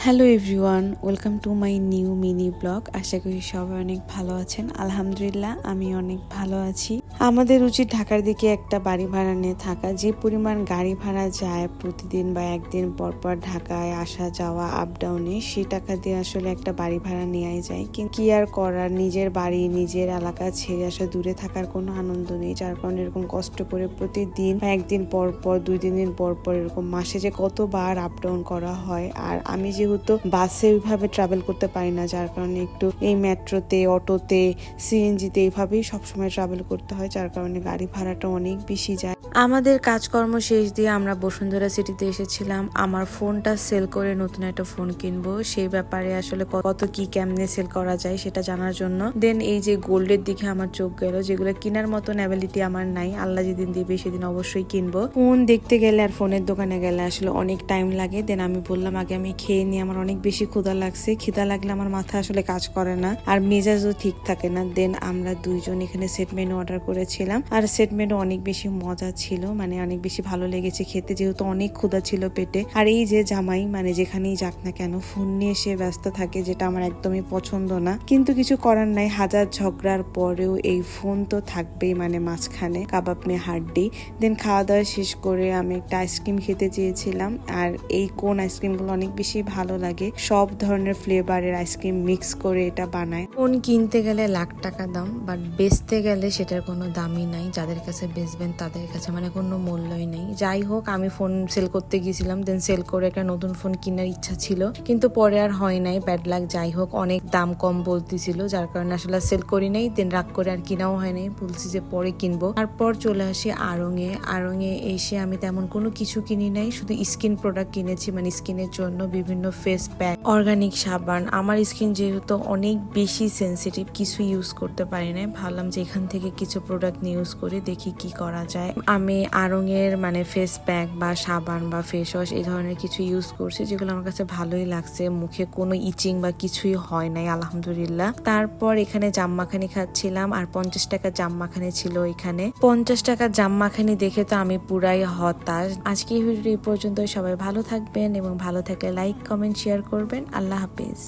Hello everyone, welcome to my new mini blog. আশা করি সবাই অনেক ভালো আছেন। আলহামদুলিল্লাহ আমি অনেক ভালো আছি। আমাদের উচিত ঢাকার দিকে একটা বাড়ি ভাড়া নিয়ে থাকা। যে পরিমাণ গাড়ি ভাড়া যায় প্রতিদিন বা একদিন পর পর ঢাকায় আসা যাওয়া আপ ডাউনে, সেই টাকা দিয়ে আসলে একটা বাড়ি ভাড়া নেওয়াই যায়। কিন্তু কি আর করার, নিজের বাড়ি নিজের এলাকা ছেড়ে আসলে দূরে থাকার কোনো আনন্দ নেই। যার কারণে এরকম কষ্ট করে প্রতিদিন বা একদিন পর পর 2-3 দিন পর পর এরকম মাসে যে কতবার আপ ডাউন করা হয়। আর আমি যেহেতু বাসে ওইভাবে ট্রাভেল করতে পারি না, যার কারণে একটু এই মেট্রোতে, অটোতে, সিএনজিতে এইভাবেই সবসময় ট্রাভেল করতে হয়, যার কারণে গাড়ি ভাড়াটা অনেক বেশি যায়। আমাদের কাজকর্ম শেষ দিয়ে আমরা বসুন্ধরা সিটিতে এসেছিলাম আমার ফোনটা সেল করে নতুন একটা ফোন কিনবো। সেই ব্যাপারে আসলে কত কি কেমনে সেল করা যায় সেটা জানার জন্য দেন এই যে গোল্ডের দিকে আমার চোখ গেল, যেগুলো কেনার মতন অ্যাবিলিটি আমার নাই। আল্লাহ যেদিন দিবে সেদিন অবশ্যই কিনবো। ফোন দেখতে গেলে আর ফোনের দোকানে গেলে আসলে অনেক টাইম লাগে। দেন আমি বললাম আগে আমি খেয়ে নিই, আমার অনেক বেশি ক্ষুধা লাগছে। খিদা লাগলে আমার মাথা আসলে কাজ করে না আর মেজাজও ঠিক থাকে না। দেন আমরা দুইজন এখানে সেট মেনু অর্ডার করেছিলাম আর সেট মেনু অনেক বেশি মজা ছিল, মানে অনেক বেশি ভালো লেগেছে খেতে, যেহেতু অনেক ক্ষুধা ছিল পেটে। আর এই যে জামাই মানে যেখানেই যাক না কেন ফোন নিয়ে সে ব্যস্ত থাকে, যেটা আমার একদমই পছন্দ না। কিন্তু কিছু করার নাই, হাজার ঝগড়ার পরেও এই ফোন তো থাকবেই, মানে মাঝখানে কাবাব মে হাড্ডি। দেন খাওয়া দাওয়া শেষ করে আমি একটা আইসক্রিম খেতে চেয়েছিলাম। আর এই কোন আইসক্রিমগুলো অনেক বেশি ভালো লাগে, সব ধরনের ফ্লেভারের আইসক্রিম মিক্স করে এটা বানায়। ফোন কিনতে গেলে লাখ টাকা দাম, বাট বেচতে গেলে সেটার কোনো দামই নাই। যাদের কাছে বেচবেন তাদের কাছে মানে কোনো মূল্যই নেই। যাই হোক, আমি ফোন সেল করতে গিয়েছিলাম, দেন সেল করে একটা নতুন ফোন কেনার ইচ্ছা ছিল, কিন্তু পরে আর হয় নাই, ব্যাড লাক। যাই হোক, অনেক দাম কম বলতেছিল, যার কারণে আসলে সেল করি নাই। দেন রাগ করে আর কিনাও হয় নাই, বলছি যে পরে কিনবো। তারপর চলে আসি আড়ং-এ এসে আমি তেমন কোনো কিছু কিনি নাই, শুধু স্কিন প্রোডাক্ট কিনেছি, মানে স্কিনের জন্য বিভিন্ন ফেস প্যাক, অর্গানিক সাবান। আমার স্কিন যেহেতু অনেক বেশি সেন্সিটিভ, কিছু ইউজ করতে পারি না। ভাবলাম যে এখান থেকে কিছু প্রোডাক্ট নিয়ে ইউজ করে দেখি কি করা যায়। আমি আড়ং-এর মানে ফেস প্যাক বা সাবান বা ফেস ওয়াশ এই ধরনের কিছু ইউজ করছি, যেগুলো আমার কাছে ভালোই লাগছে। মুখে কোনো ইচিং বা কিছুই হয় নাই আলহামদুলিল্লাহ। তারপর এখানে জামমাখানি খাচ্ছিলাম আর 50 টাকা জামমাখানি ছিল এখানে। 50 টাকা জামমাখানি দেখে তো আমি পুরাই হতাশ। আজকে এই ভিডিও এই পর্যন্ত। সবাই ভালো থাকবেন এবং ভালো থাকলে লাইক, কমেন্ট, শেয়ার করবেন। আল্লাহ হাফিজ।